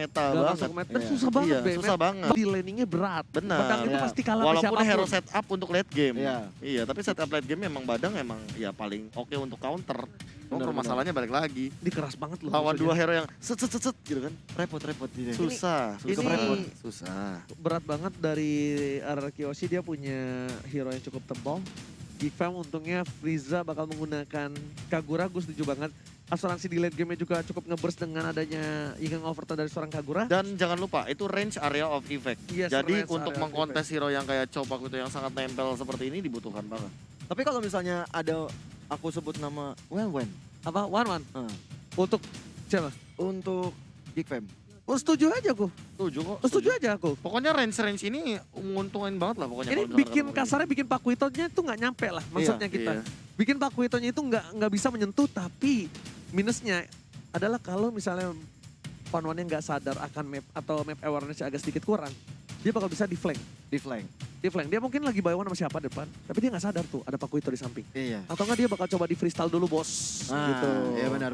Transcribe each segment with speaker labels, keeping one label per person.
Speaker 1: meta
Speaker 2: Gak
Speaker 1: banget.
Speaker 2: masuk meta, dan susah banget.
Speaker 1: Iya,
Speaker 2: Be.
Speaker 1: susah banget.
Speaker 2: Di laningnya berat.
Speaker 1: Benar.
Speaker 2: Badang itu
Speaker 3: Iya.
Speaker 2: pasti kalah sama
Speaker 1: Walaupun
Speaker 2: siapapun.
Speaker 1: hero setup untuk late game.
Speaker 3: Iya.
Speaker 1: Iya, tapi setup late game memang Badang emang ya paling oke untuk counter. Cuma
Speaker 3: Benar,
Speaker 1: permasalahannya balik lagi.
Speaker 2: Ini keras banget loh.
Speaker 1: Lawan
Speaker 2: musuhnya.
Speaker 1: dua hero yang set gitu kan.
Speaker 3: Repot-repot dia.
Speaker 1: Susah,
Speaker 2: ini-
Speaker 1: susah. Susah.
Speaker 2: Berat banget dari RRQC, dia punya hero yang cukup tebal. Gifam untungnya Frieza bakal menggunakan Kagura, gue setuju banget. Asuransi di late game-nya juga cukup ngeburst dengan adanya Ingang Overton dari seorang Kagura.
Speaker 1: Dan jangan lupa, itu range area of effect.
Speaker 2: Yes,
Speaker 1: Jadi
Speaker 2: range
Speaker 1: untuk
Speaker 2: area of
Speaker 1: mengkontes hero yang kayak Chopak itu yang sangat nempel seperti ini dibutuhkan banget.
Speaker 3: Tapi kalau misalnya ada aku sebut nama Wen
Speaker 2: Apa? One. Untuk siapa?
Speaker 3: untuk Geek Fam.
Speaker 2: Oh, setuju aja aku.
Speaker 1: Setuju kok.
Speaker 2: Setuju aja aku.
Speaker 1: Pokoknya range ini menguntungin banget lah pokoknya.
Speaker 2: Ini
Speaker 1: kalau misalkan
Speaker 2: bikin
Speaker 1: ketemu
Speaker 2: kasarnya bikin Pakuitonya itu nggak nyampe lah maksudnya kita.
Speaker 1: iya.
Speaker 2: Bikin Pakuitonya itu nggak bisa menyentuh, tapi minusnya adalah kalau misalnya One-One yang nggak sadar akan map atau map awareness agak sedikit kurang, dia bakal bisa di flank.
Speaker 3: Di flank.
Speaker 2: Di flank, dia mungkin lagi buy one sama siapa depan, tapi dia nggak sadar tuh ada Pakuito di samping.
Speaker 3: Iya.
Speaker 2: Atau nggak dia bakal coba di freestyle dulu bos, gitu.
Speaker 3: Iya benar.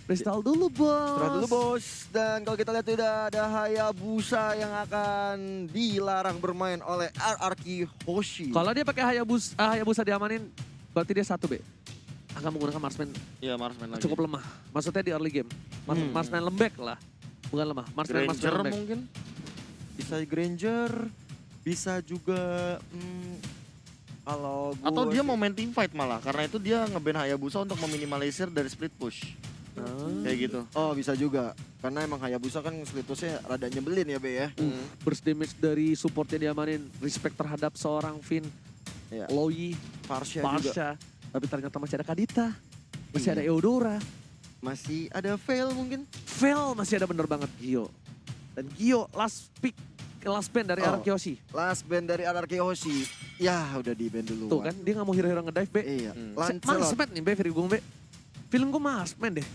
Speaker 2: Freestyle dulu bos.
Speaker 3: Istirahat dulu bos. Dan kalau kita lihat udah ada Hayabusa yang akan dilarang bermain oleh RRQ Hoshi.
Speaker 2: Kalau dia pakai Hayabusa diamanin, berarti dia satu B. Akan menggunakan Marksman
Speaker 1: Iya, Marsman lagi.
Speaker 2: cukup lemah. Maksudnya di early game. Marksman lembek lah. Bukan lemah, Marksman
Speaker 1: Granger
Speaker 2: lembek.
Speaker 1: mungkin.
Speaker 3: Bisa Granger, bisa juga kalau gue
Speaker 1: Atau dia mau main team fight malah. Karena itu dia nge-ban Hayabusa untuk meminimalisir dari split push. Kayak gitu.
Speaker 3: Oh bisa juga. Karena emang Hayabusa kan splitusnya rada nyebelin ya Be ya.
Speaker 2: Burst damage dari supportnya diamanin. Respect terhadap seorang Finn,
Speaker 3: Iya.
Speaker 2: Loi,
Speaker 3: Parsha juga.
Speaker 2: Parsha. Tapi ternyata masih ada Kadita. Masih
Speaker 3: Iya.
Speaker 2: ada Eudora.
Speaker 3: Masih ada fail mungkin.
Speaker 2: Vel masih ada bener banget Gio. Dan Gio last pick, last band dari
Speaker 3: Oh.
Speaker 2: Arkeoshi.
Speaker 3: Last band dari RRQ Hoshi. Ya udah di band dulu.
Speaker 2: Tuh kan, dia gak mau hero-hero ngedive, Be.
Speaker 3: Iya. Lancelot.
Speaker 2: Marsman nih, Be, Virgo, Be. Feeling gue Marsman deh.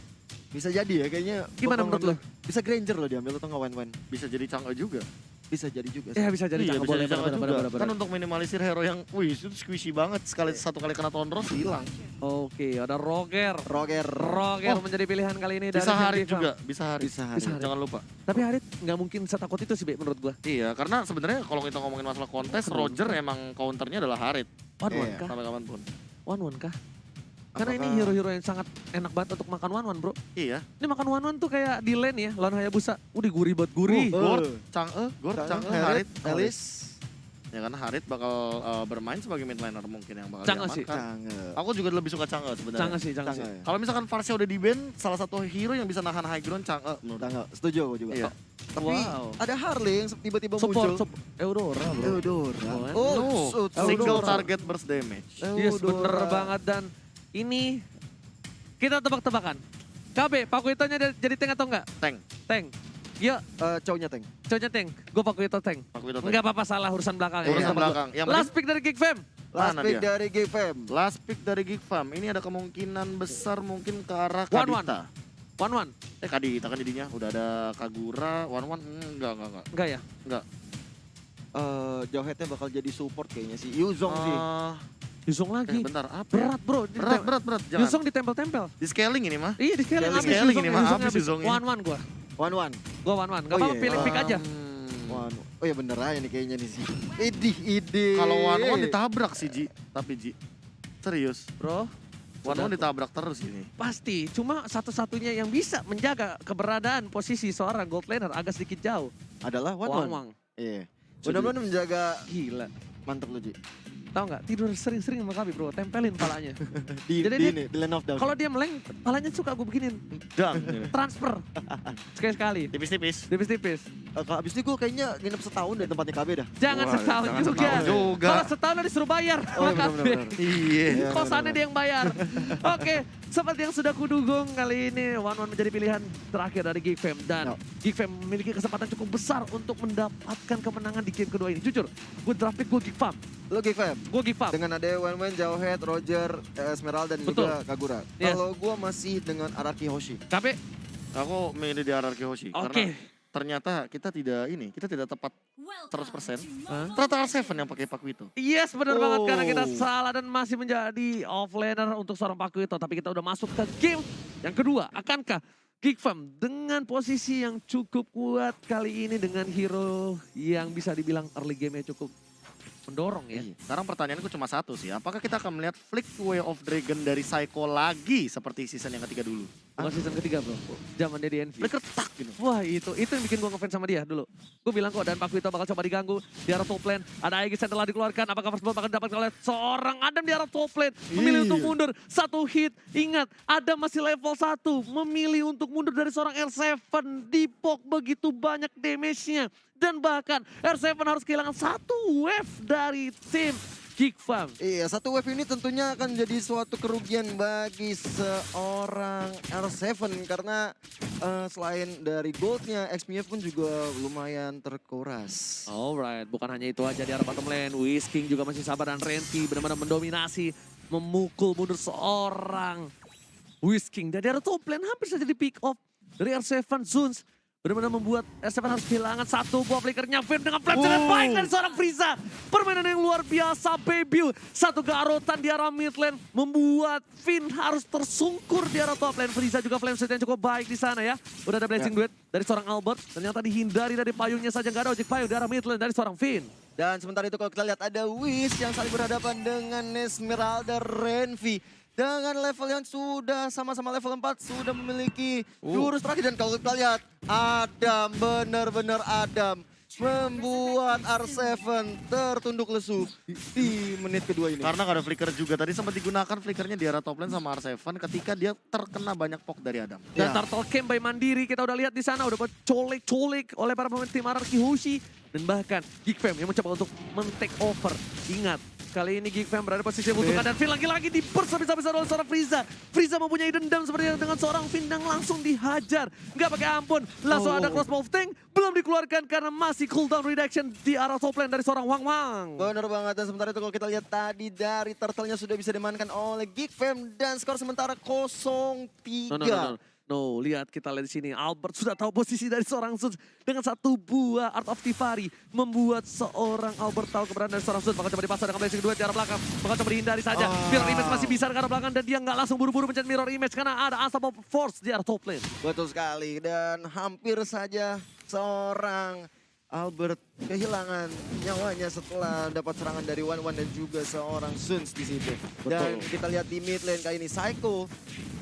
Speaker 3: Bisa jadi ya kayaknya.
Speaker 2: Gimana menurut lo?
Speaker 3: Bisa Granger loh diambil atau nggak Wen.
Speaker 1: Bisa jadi Chang'e juga.
Speaker 3: Bisa jadi juga.
Speaker 2: Ya bisa jadi
Speaker 1: Iya,
Speaker 2: cakep,
Speaker 1: bisa
Speaker 2: boleh,
Speaker 1: jadi Chang'e juga.
Speaker 2: bener.
Speaker 1: Kan untuk minimalisir hero yang, wih itu squishy banget. Satu kali kena Tonros hilang.
Speaker 2: Oke, ada Roger.
Speaker 3: Roger.
Speaker 2: Roger
Speaker 1: Oh.
Speaker 2: menjadi pilihan kali ini dari
Speaker 1: Bisa Harit
Speaker 2: Vietnam.
Speaker 1: juga, bisa Harit.
Speaker 3: Bisa
Speaker 2: Bisa Harit.
Speaker 1: Jangan lupa.
Speaker 2: Tapi Harit nggak mungkin setakut itu sih, Be, menurut gua.
Speaker 1: Iya, karena sebenarnya kalau kita ngomongin masalah kontes, Roger emang counternya adalah Harit.
Speaker 2: One-one
Speaker 3: Iya.
Speaker 2: kah?
Speaker 1: Sampai kapanpun.
Speaker 2: One-one kah? Karena ini
Speaker 3: Apakah-
Speaker 2: hero-hero yang sangat enak banget untuk makan one-one, bro.
Speaker 1: Iya.
Speaker 2: Ini makan one-one tuh kayak di lane ya, lawan Hayabusa. Udah gurih buat gurih.
Speaker 3: Oh,
Speaker 1: Gord, Chang'e, Harit,
Speaker 3: Alice.
Speaker 1: Ya karena Harit bakal bermain sebagai mid laner mungkin yang bakal
Speaker 2: Chang'e sih.
Speaker 1: diamankan.
Speaker 3: Canggih.
Speaker 1: Aku juga lebih suka Chang'e sebenarnya.
Speaker 2: Canggih sih.
Speaker 3: Canggih.
Speaker 1: Kalau misalkan Varsha udah di ban, salah satu hero yang bisa nahan high ground Chang'e menurut aku.
Speaker 3: Canggih. Setuju aku juga.
Speaker 1: Iya.
Speaker 3: Tapi
Speaker 2: Wow.
Speaker 3: ada Harley yang tiba-tiba
Speaker 2: Support,
Speaker 3: muncul.
Speaker 2: Eudora, bro.
Speaker 3: Eudora.
Speaker 2: Oh,
Speaker 3: Oh,
Speaker 1: Single
Speaker 2: Eudora.
Speaker 1: target burst damage.
Speaker 2: Yes, bener banget. Dan ini kita tebak-tebakan. KB, Pakuitonya jadi tank atau enggak?
Speaker 1: Tank.
Speaker 2: Tank. Iya,
Speaker 3: Cowoknya tank.
Speaker 2: cowoknya tank. Gue Pakuito tank.
Speaker 1: Aku itu tank.
Speaker 2: Enggak apa-apa, salah urusan belakang. ya.
Speaker 1: Urusan
Speaker 3: Iya.
Speaker 1: belakang. Yang
Speaker 2: Last pick dari Geek Fam.
Speaker 3: Last
Speaker 1: Mana
Speaker 3: pick
Speaker 1: dia?
Speaker 3: dari GFM.
Speaker 1: Last pick dari Geek Farm. Ini ada kemungkinan besar mungkin ke arah
Speaker 2: One-one.
Speaker 1: Kadita.
Speaker 2: One-one.
Speaker 1: Kadita kan jadinya. Udah ada Kagura, One-one. Enggak.
Speaker 2: Enggak ya?
Speaker 3: Jauheadnya bakal jadi support kayaknya sih. Yuzong sih.
Speaker 2: Yusung lagi.
Speaker 1: Bentar, apa? ya?
Speaker 2: Berat, bro.
Speaker 1: Berat. Jangan.
Speaker 2: Yusung ditempel-tempel.
Speaker 1: Di scaling ini mah.
Speaker 2: Iya, di scaling
Speaker 1: Di
Speaker 2: habis
Speaker 1: scaling
Speaker 2: Yusung,
Speaker 1: ini mah,
Speaker 2: Yusung
Speaker 1: habis Yusungnya.
Speaker 2: One-one gue.
Speaker 3: 1-1.
Speaker 2: Gue one-one. Gak
Speaker 3: Oh,
Speaker 2: apa-apa
Speaker 3: iya.
Speaker 2: pilih pick aja.
Speaker 3: One. Oh ya bener aja nih kayaknya nih sih. Ide.
Speaker 1: Kalau One-one ditabrak sih, Ji. Tapi Ji. Serius.
Speaker 2: Bro,
Speaker 1: One-one ditabrak terus ini.
Speaker 2: pasti. Cuma satu-satunya yang bisa menjaga keberadaan posisi seorang gold laner agak sedikit jauh.
Speaker 3: Adalah One.
Speaker 2: Wang-wang.
Speaker 3: Iya. Benar-benar menjaga.
Speaker 2: Gila.
Speaker 3: Mantep lu Ji.
Speaker 2: Tahu nggak? Tidur sering-sering sama kami, bro. Tempelin palanya.
Speaker 3: Di
Speaker 2: Jadi dia-
Speaker 3: ini, di Land of Down.
Speaker 2: Kalau dia meleng, palanya suka gue beginin.
Speaker 1: Dang.
Speaker 2: Transfer. Sekali-sekali.
Speaker 1: Tipis-tipis.
Speaker 2: Tipis-tipis.
Speaker 3: Abis itu gue kayaknya nginep setahun deh tempatnya KB dah.
Speaker 2: Jangan
Speaker 1: Wah,
Speaker 2: setahun
Speaker 1: jangan
Speaker 2: juga.
Speaker 1: setahun juga.
Speaker 2: Kalau setahun udah disuruh bayar.
Speaker 3: Oh iya benar-benar.
Speaker 1: Iya.
Speaker 3: Iya,
Speaker 2: Kosannya
Speaker 3: benar-benar.
Speaker 2: dia yang bayar. Oke, seperti yang sudah kudugung kali ini One-One menjadi pilihan terakhir dari Geek Fam. Dan
Speaker 3: No.
Speaker 2: Geek Fam memiliki kesempatan cukup besar untuk mendapatkan kemenangan di game kedua ini. Jujur, gue draft pick gue Geek Fam.
Speaker 3: Lo GFM.
Speaker 2: Gue Geek Fam.
Speaker 3: Dengan ada Wen, Jauhead, Roger, Esmeralda dan
Speaker 2: Betul.
Speaker 3: juga Kagura.
Speaker 2: Yes.
Speaker 3: Kalau gue masih dengan Araki Hoshi.
Speaker 2: KP,
Speaker 1: Aku milih di RRQ Hoshi.
Speaker 2: oke.
Speaker 1: Karena ternyata kita tidak tepat 100%.
Speaker 2: Hah?
Speaker 1: Ternyata R7 yang pakai Pakuito.
Speaker 2: Yes, benar banget karena kita
Speaker 3: Oh.
Speaker 2: salah dan masih menjadi offlaner untuk seorang Pakuito. Tapi kita udah masuk ke game yang kedua. Akankah Geek Fam dengan posisi yang cukup kuat kali ini dengan hero yang bisa dibilang early game-nya cukup mendorong ya.
Speaker 1: Iya. Sekarang pertanyaanku cuma satu sih, apakah kita akan melihat Flick Way of Dragon dari Psycho lagi seperti season yang ketiga dulu?
Speaker 2: Bukan season ketiga bro, zaman dia di Envy.
Speaker 1: Flicker tak gitu.
Speaker 2: Wah itu yang bikin gue ngefans sama dia dulu. Gue bilang kok dan Pak Vito bakal coba diganggu di arah top lane. Ada Aegis yang telah dikeluarkan, apakah first blood akan dapat oleh seorang Adam di arah top lane. Memilih untuk mundur, satu hit. Ingat, Adam masih level 1. Memilih untuk mundur dari seorang R7. Dipok begitu banyak damage-nya. Dan bahkan R7 harus kehilangan satu wave dari tim Geek Fam.
Speaker 3: Iya, satu wave ini tentunya akan jadi suatu kerugian bagi seorang R7 karena selain dari goldnya, XP-nya pun juga lumayan terkuras.
Speaker 2: Alright, bukan hanya itu aja di arah bottom lane. Whisking juga masih sabar dan Renti benar-benar mendominasi. Memukul mundur seorang Whisking. Dan di arah top lane hampir saja di pick off dari R7 Zuns. Benar-benar membuat R7 harus kehilangan satu buah flickernya. Fim dengan flap sangat baik dari seorang Frieza. Permainan yang luar biasa, Baby. Satu garotan di arah mid lane membuat Finn harus tersungkur di arah top lane. Frieza juga flame set yang cukup baik di sana ya. Udah ada blessing duet dari seorang Albert. Ternyata dihindari dari payungnya saja. Gak ada ojek payung di arah mid lane dari seorang Finn.
Speaker 3: Dan sementara itu kalau kita lihat ada Wiz yang saling berhadapan dengan Esmeralda Renvi. Dengan level yang sudah sama-sama level 4 sudah memiliki jurus terakhir. Dan kalau kita lihat Adam, benar-benar Adam membuat R7 tertunduk lesu di menit kedua ini.
Speaker 1: Karena gak ada flicker juga, tadi sempat digunakan flickernya di arah top lane sama R7 ketika dia terkena banyak poke dari Adam.
Speaker 2: Dan
Speaker 3: Ya.
Speaker 2: Turtle Camp by Mandiri kita udah lihat di sana udah colek-colek oleh para pemain tim RRQ Hoshi. Dan bahkan Geek Fam yang mencoba untuk men-take over. Ingat, kali ini Geek Fam berada posisi yang membutuhkan dan Finn lagi-lagi diburst habis-habisan oleh seorang Frieza. Frieza mempunyai dendam seperti dengan seorang Finn yang langsung dihajar. Nggak pakai ampun, langsung ada crossbow of tank. Belum dikeluarkan karena masih cooldown reduction di arah top lane dari seorang Wang Wang.
Speaker 3: Benar banget, dan sementara itu kalau kita lihat tadi dari Turtle-nya sudah bisa dimainkan oleh Geek Fam dan skor sementara 0-3.
Speaker 2: No, lihat kita lihat di sini. Albert sudah tahu posisi dari seorang Zuns dengan satu buah Art of Tivari membuat seorang Albert tahu keberadaan dari seorang Zuns. Bakal coba dipasang dengan blessing 2 di arah belakang. Bakal coba dihindari saja. Mirror image masih bisa ke arah belakang dan dia nggak langsung buru-buru mencet mirror image karena ada Unstoppable Force di arah top lane.
Speaker 3: Betul sekali, dan hampir saja seorang Albert kehilangan nyawanya setelah dapat serangan dari Wan dan juga seorang Zuns di situ. Dan kita lihat di mid lane kali ini Psycho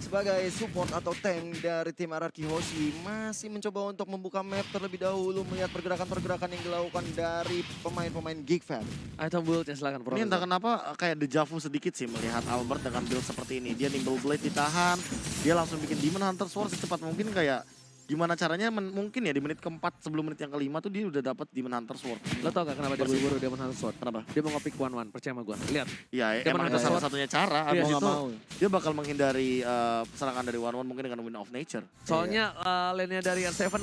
Speaker 3: sebagai support atau tank dari tim RRQ Hoshi masih mencoba untuk membuka map terlebih dahulu melihat pergerakan-pergerakan yang dilakukan dari pemain-pemain Geek Fam.
Speaker 2: Item build ya silakan.
Speaker 1: Ini entah kenapa kayak dejavu sedikit sih melihat Albert dengan build seperti ini. Dia nimble blade ditahan, dia langsung bikin Demon Hunter Sword secepat mungkin. Kayak gimana caranya mungkin ya di menit keempat sebelum menit yang kelima tuh dia udah dapat Demon Hunter Sword.
Speaker 2: Lo tau gak kenapa dia buru-buru Demon Hunter Sword?
Speaker 1: Kenapa?
Speaker 2: Dia mau nge-pick 1-1, percaya sama gue. Lihat.
Speaker 1: Ya emang itu salah satunya cara.
Speaker 2: Iya,
Speaker 1: Abis
Speaker 2: itu.
Speaker 1: itu dia bakal menghindari serangan dari One mungkin dengan Wind of Nature.
Speaker 2: Soalnya lane-nya dari R7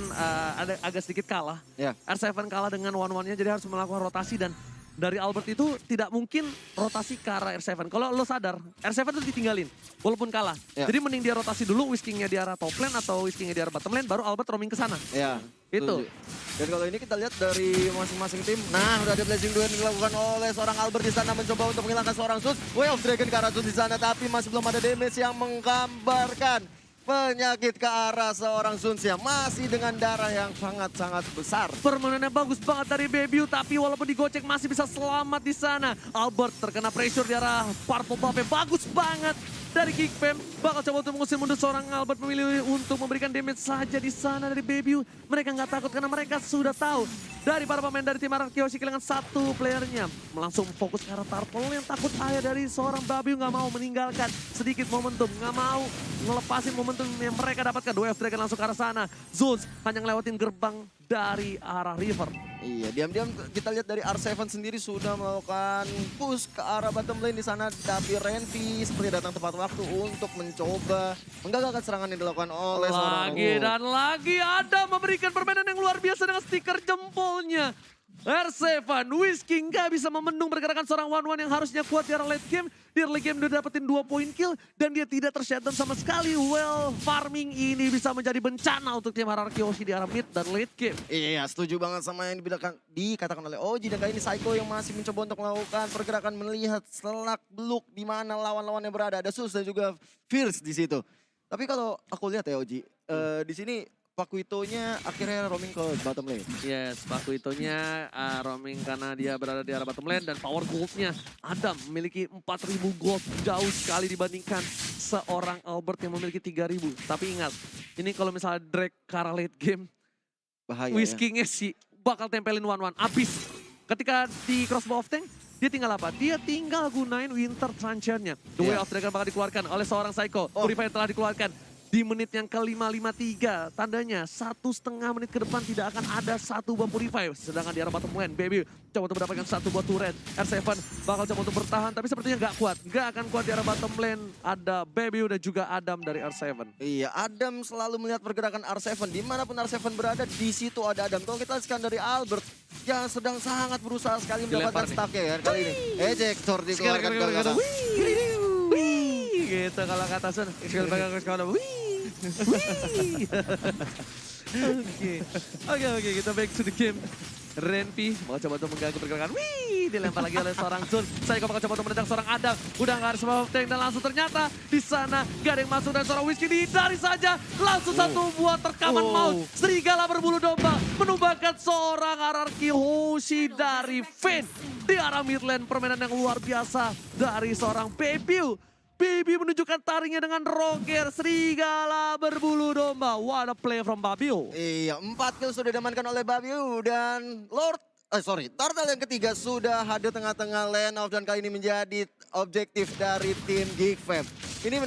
Speaker 2: ada agak sedikit kalah.
Speaker 3: Ya.
Speaker 2: R7 kalah dengan 1-1-nya jadi harus melakukan rotasi dan dari Albert itu tidak mungkin rotasi ke arah R7. Kalau lo sadar, R7 itu ditinggalin walaupun kalah.
Speaker 3: Ya.
Speaker 2: Jadi mending dia rotasi dulu, Whiskingnya di arah top lane atau Whiskingnya di arah bottom lane, baru Albert roaming ke sana.
Speaker 3: Ya,
Speaker 2: Itu.
Speaker 3: setuju. Dan kalau ini kita lihat dari masing-masing tim. Nah, udah ada blessing duel yang dilakukan oleh seorang Albert di sana mencoba untuk menghilangkan seorang Zuns. Way of Dragon ke arah Zuns di sana, tapi masih belum ada damage yang menggambarkan penyakit ke arah seorang Zuns yang masih dengan darah yang sangat-sangat besar.
Speaker 2: Permainannya bagus banget dari Baby, tapi walaupun digocek masih bisa selamat di sana. Albert terkena pressure di arah Purple Buff bagus banget dari Geek Fam. Bakal coba untuk mengusir mundur seorang Albert, memilih untuk memberikan damage saja di sana dari Baby. Mereka nggak takut karena mereka sudah tahu dari para pemain dari tim RRQ Hoshi kehilangan satu playernya. Langsung fokus ke arah Turtle yang takut ayah dari seorang Baby, nggak mau meninggalkan sedikit momentum, nggak mau ngelepasin momentum yang mereka dapatkan. Wave Dragon langsung ke arah sana. Zuns hanya ngelewatin gerbang dari arah River.
Speaker 3: Iya, diam-diam kita lihat dari R7 sendiri sudah melakukan push ke arah bottom lane di sana, tapi Renvi seperti datang tepat waktu untuk mencoba menggagalkan serangan yang dilakukan oleh seorang
Speaker 2: Lagi dan lagi ada memberikan permainan yang luar biasa dengan stiker jempolnya. R7, Whisking nggak bisa memendung pergerakan seorang One yang harusnya kuat di arah late game. Di early game dia dapetin 2 poin kill dan dia tidak tershutdown sama sekali. Well, farming ini bisa menjadi bencana untuk tim RRQ Hoshi di arah mid dan late game.
Speaker 3: Iya, setuju banget sama yang dikatakan oleh Oji. Dan kali ini Psycho yang masih mencoba untuk melakukan pergerakan melihat selak beluk di mana lawan-lawannya berada. Ada Sus dan juga Fierce di situ. Tapi kalau aku lihat ya Oji, di sini Pakuitonya akhirnya roaming ke bottom lane.
Speaker 2: Yes, Pakuitonya roaming karena dia berada di arah bottom lane dan power goldnya Adam memiliki 4.000 gold, jauh sekali dibandingkan seorang Albert yang memiliki 3.000. Tapi ingat, ini kalau misalnya Drake ke arah late game,
Speaker 3: Bahaya ya.
Speaker 2: Whiskingnya sih bakal tempelin 1-1, abis. Ketika di crossbow of tank, dia tinggal apa? Dia tinggal gunain Winter Truncheon-nya. The Way of Dragon bakal dikeluarkan oleh seorang Psycho. Purifier telah dikeluarkan. Di menit yang ke-553, tandanya 1,5 menit ke depan tidak akan ada satu buah Purify. Sedangkan di arah bottom lane, Baby coba untuk mendapatkan satu buah turret. R7 bakal coba untuk bertahan, tapi sepertinya nggak kuat. Nggak akan kuat di arah bottom lane. Ada Baby dan juga Adam dari R7.
Speaker 3: Iya, Adam selalu melihat pergerakan R7. Dimanapun R7 berada, di situ ada Adam. Kalau kita lihat dari Albert, yang sedang sangat berusaha sekali mendapatkan stack-nya ya kali ini. Ejector dikeluarkan ke belakang.
Speaker 2: Gitu kalau kata Sun. Oke, kita back to the game. Renpi mau coba untuk mengganggu pergerakan. Dilempar lagi oleh seorang Sun. Saya bakal coba untuk menendang seorang Adam. Udah nggak ada sebab tank dan langsung ternyata di sana gak ada yang masuk dan seorang Whiskey dihindari saja. Langsung satu buah terkaman maut. Serigala berbulu domba menumbangkan seorang RRQ Hoshi dari Finn. Di arah mid lane, permainan yang luar biasa dari seorang Baby. Baby menunjukkan taringnya dengan Roger, serigala berbulu domba. What a play from Babiu.
Speaker 3: Iya, 4 kill sudah diamankan oleh Babiu dan Turtle yang ketiga sudah hadir tengah-tengah lane off dan kali ini menjadi objektif dari tim Geek Fam. Ini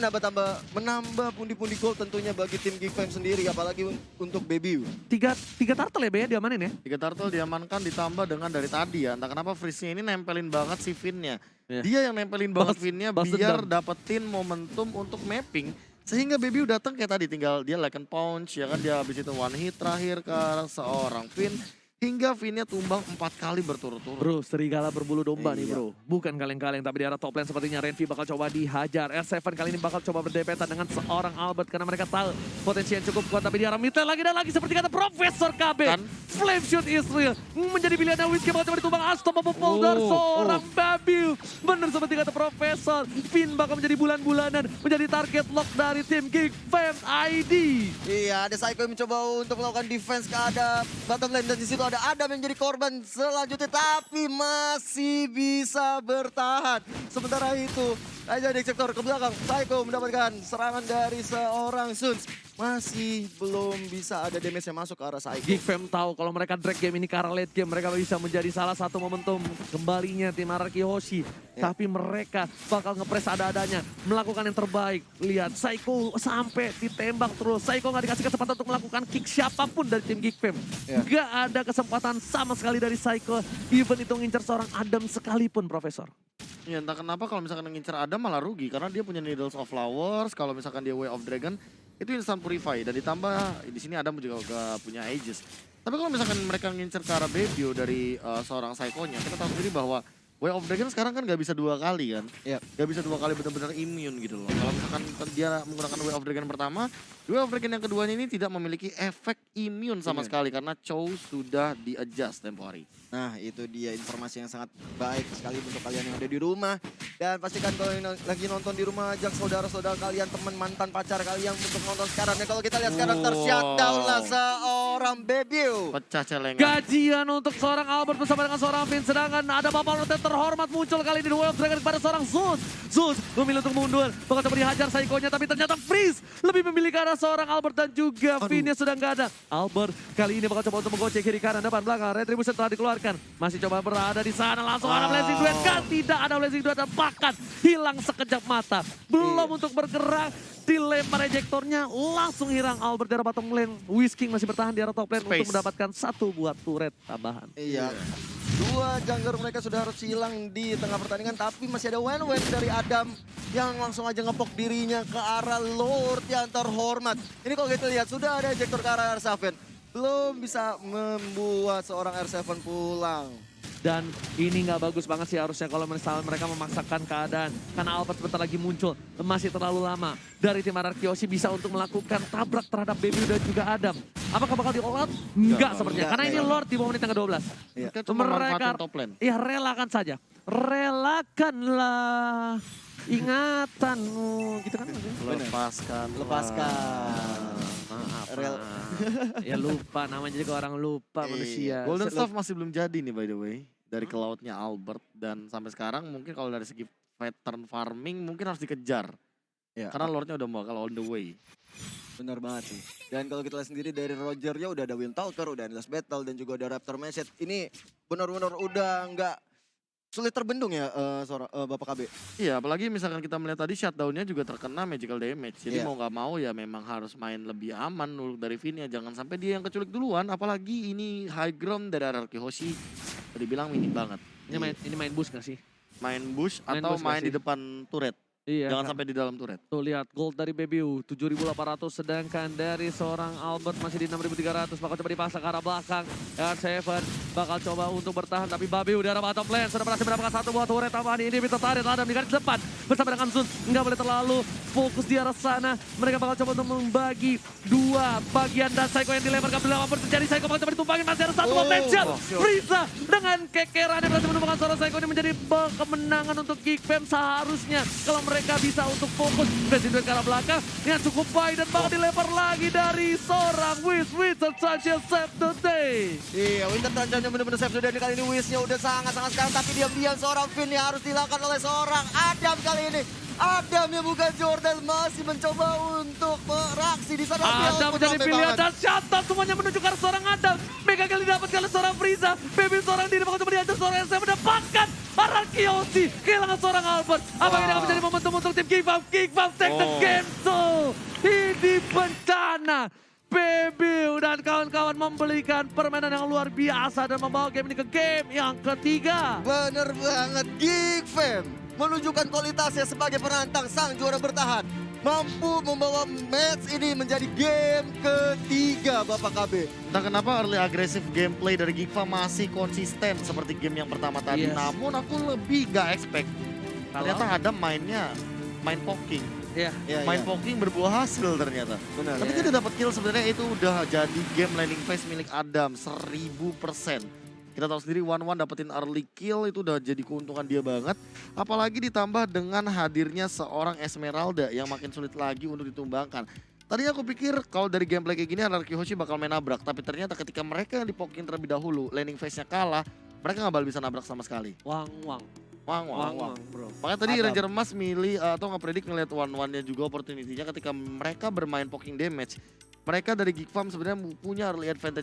Speaker 3: menambah pundi-pundi gol tentunya bagi tim Geek Fam sendiri, apalagi untuk Babiu.
Speaker 2: Tiga turtle ya Be, diamanin ya?
Speaker 1: 3 turtle diamankan ditambah dengan dari tadi ya. Entah kenapa Freeze-nya ini nempelin banget si Finn-nya.
Speaker 2: Yeah.
Speaker 1: Dia yang nempelin banget Finn-nya biar
Speaker 2: dendam.
Speaker 1: dapetin momentum untuk mapping. Sehingga Baby datang kayak tadi, tinggal dia like and punch ya kan. Dia habis itu one hit terakhir ke arah seorang Finn. Hingga Finn-nya tumbang 4 kali berturut-turut.
Speaker 2: Bro, serigala berbulu domba nih bro. Bukan kaleng-kaleng, tapi di arah top lane sepertinya Renvi bakal coba dihajar. R7 kali ini bakal coba berdepetan dengan seorang Albert karena mereka tahu potensi yang cukup kuat. Tapi di arah mid lane lagi dan lagi seperti kata Profesor KB.
Speaker 1: Kan?
Speaker 2: Flame Shoot Israel menjadi pilihannya Whiskey bakal coba ditumbang unstoppable folder seorang Babiu. Bener seperti kata Profesor. Finn bakal menjadi bulan-bulanan, menjadi target lock dari tim Geek Fam ID.
Speaker 3: Iya, ada Psycho yang mencoba untuk melakukan defense ke ada bottom lane dan di situ ada Adam yang menjadi korban selanjutnya tapi masih bisa bertahan. Sementara itu, aja di sektor ke belakang, Psycho mendapatkan serangan dari seorang Suns. Masih belum bisa ada damage yang masuk ke arah Psycho.
Speaker 2: Geek Fam tahu kalau mereka drag game ini ke arah late game, mereka bisa menjadi salah satu momentum kembalinya tim RRQ Hoshi.
Speaker 3: Ya.
Speaker 2: Tapi mereka bakal ngepres ada-adanya, melakukan yang terbaik. Lihat, Psycho sampai ditembak terus. Psycho nggak dikasih kesempatan untuk melakukan kick siapapun dari tim Geek Fam.
Speaker 3: Ya.
Speaker 2: Nggak ada kesempatan sama sekali dari Psycho, even itu ngincer seorang Adam sekalipun, Profesor.
Speaker 1: Ya entah kenapa kalau misalkan ngincer Adam malah rugi. Karena dia punya Needles of Flowers, kalau misalkan dia Way of Dragon itu instant purify. Dan ditambah di sini Adam juga gak punya Aegis. Tapi kalau misalkan mereka ngincer ke arah Babio dari seorang Psycho-nya, kita tahu sendiri bahwa Way of Dragon sekarang kan gak bisa 2 kali kan.
Speaker 3: Iya.
Speaker 1: Gak bisa 2 kali benar-benar immune gitu loh. Kalau misalkan dia menggunakan Way of Dragon pertama, Way of Dragon yang keduanya ini tidak memiliki efek immune sama sekali. Karena Chow sudah di-adjust tempo hari.
Speaker 3: Nah, itu dia informasi yang sangat baik sekali untuk kalian yang ada di rumah. Dan pastikan kalau yang lagi nonton di rumah, ajak saudara-saudara kalian, teman mantan pacar kalian untuk nonton sekarang. Dan kalau kita lihat sekarang ter-shutdown lah seorang Babiu.
Speaker 1: Pecah celengan.
Speaker 2: Gajian untuk seorang Albert bersama dengan seorang Finn. Sedangkan ada Bapak Rotet terhormat muncul kali ini di Way of Dragon kepada seorang Zeus. Zeus memilih untuk mundur. Bakal coba dihajar Psycho-nya, tapi ternyata Freeze lebih memilih ke arah seorang Albert dan juga Finn-nya sudah nggak ada. Albert kali ini bakal coba untuk menggocek kiri kanan depan belakang. Retribution telah dikeluarkan. Masih coba berada di sana, langsung ada Blazing Duet. Kan tidak ada Blazing Duet dan bahkan hilang sekejap mata. Belum untuk bergerak. Dilempar ejektornya, langsung hilang Albert dari bottom lane. Whiskey masih bertahan di arah top lane untuk mendapatkan satu buat turret tambahan.
Speaker 3: Iya. 2 jungler mereka sudah harus hilang di tengah pertandingan, tapi masih ada Wen dari Adam yang langsung aja ngepok dirinya ke arah Lord yang terhormat. Ini kalau kita lihat sudah ada ejektor ke arah R7. Belum bisa membuat seorang R7 pulang.
Speaker 2: Dan ini nggak bagus banget sih harusnya kalau misalnya mereka memaksakan keadaan. Karena Albert sebentar lagi muncul, masih terlalu lama. Dari tim RRQ Hoshi bisa untuk melakukan tabrak terhadap Baby dan juga Adam. Apakah bakal di-all out? Enggak sepertinya, karena ini Lord di bawah menit ke-12.
Speaker 1: Mereka cuma manfaatin top lane.
Speaker 2: Ya relakan saja. Relakanlah. ingatanmu gitu kan.
Speaker 1: Lepaskan.
Speaker 2: Maaf.
Speaker 3: Rel-
Speaker 2: Ya lupa namanya, jadi kalau orang lupa
Speaker 3: Iya.
Speaker 2: manusia.
Speaker 1: Golden Staff masih belum jadi nih by the way. Dari ke-lautnya Albert. Dan sampai sekarang mungkin kalau dari segi pattern farming mungkin harus dikejar.
Speaker 3: Ya,
Speaker 1: Karena lordnya udah bakal on the way.
Speaker 3: benar banget sih. Dan kalau kita lihat sendiri dari Rogernya udah ada Windtalker, udah Endless Battle, dan juga ada Raptor Message. Ini benar-benar udah nggak sulit terbendung ya Bapak KB.
Speaker 1: Iya, apalagi misalkan kita melihat tadi shutdown-nya juga terkena magical damage. Jadi
Speaker 3: Iya.
Speaker 1: mau nggak mau ya memang harus main lebih aman dulu dari Vinia. Jangan sampai dia yang keculik duluan. Apalagi ini high ground dari Araki Hoshi. Tadi bilang minim banget.
Speaker 2: Ini main boost gak sih?
Speaker 1: Main bush
Speaker 2: Main
Speaker 1: atau
Speaker 2: bush nggak
Speaker 1: main di
Speaker 2: sih?
Speaker 1: depan turret.
Speaker 2: Iya.
Speaker 1: Jangan sampai di dalam turret.
Speaker 2: Tuh lihat gold dari Bebiu 7.800, sedangkan dari seorang Albert masih di 6.300. Bakal coba dipasang ke arah belakang. R7 bakal coba untuk bertahan, tapi Bebiu di arah bottom lane sudah berhasil mendapatkan satu buah turret tambahan. Ini bisa tarik Adam di garis depan bersama dengan Sun. Nggak boleh terlalu fokus di arah sana. Mereka bakal coba untuk membagi dua bagian, dan Psycho yang dilemparkan belakang terjadi. Psycho bakal coba ditumpangin, masih ada satu momentum. Frieza dengan kekerannya berhasil menemukan seorang Psycho. Ini menjadi kemenangan untuk Geek Fam. Seharusnya kalau mereka bisa untuk fokus Resident ke arah belakang yang cukup baik, dan bakal dilempar lagi dari seorang Winter Sanchez save the day.
Speaker 3: Iya, Winter Sanchez benar-benar save dan kali ini Wish-nya udah sangat-sangat sekarang, tapi diam-diam seorang Finn yang harus dilakukan oleh seorang Adam kali ini. Adam yang bukan Jordan masih mencoba untuk beraksi di sana.
Speaker 2: Adam
Speaker 3: Walaupun
Speaker 2: menjadi
Speaker 3: rame
Speaker 2: pilihan
Speaker 3: banget.
Speaker 2: dan shutdown semuanya menuju ke arah seorang Adam. Mega kali dapat kali seorang Frieza. Baby seorang diri bakal coba dihajar seorang yang saya mendapatkan Arakiosi. Kehilangan seorang Albert. Apa ini akan menjadi momentum untuk tim Geek Fam take the game so. Ini bencana. Baby dan kawan-kawan membelikan permainan yang luar biasa dan membawa game ini ke game yang ketiga.
Speaker 3: Bener banget, Geek Fam menunjukkan kualitasnya sebagai penantang sang juara bertahan. Mampu membawa match ini menjadi game ketiga Bapak KB.
Speaker 1: Entah kenapa early aggressive gameplay dari Geekfa masih konsisten seperti game yang pertama tadi.
Speaker 2: Yes.
Speaker 1: Namun aku lebih gak expect. Ternyata Adam mainnya main poking.
Speaker 2: Ya,
Speaker 3: Ya,
Speaker 1: Main
Speaker 3: ya.
Speaker 1: poking berbuah hasil ternyata.
Speaker 3: Benar.
Speaker 1: Tapi dia udah dapat kill, sebenarnya itu udah jadi game landing phase milik Adam 1000%. Kita tahu sendiri One dapetin early kill itu udah jadi keuntungan dia banget. Apalagi ditambah dengan hadirnya seorang Esmeralda yang makin sulit lagi untuk ditumbangkan. Tadinya aku pikir kalau dari gameplay kayak gini Anarchy Hoshi bakal main nabrak. Tapi ternyata ketika mereka yang dipoking terlebih dahulu, landing phase-nya kalah, mereka gak bakal bisa nabrak sama sekali.
Speaker 2: wang,
Speaker 1: Wang.
Speaker 2: bro.
Speaker 1: Makanya tadi
Speaker 3: Adam.
Speaker 1: Ranger Emas milih atau ngepredik ngeliat One-nya juga opportunity-nya ketika mereka bermain poking damage. Mereka dari Geek Farm sebenarnya punya early advantage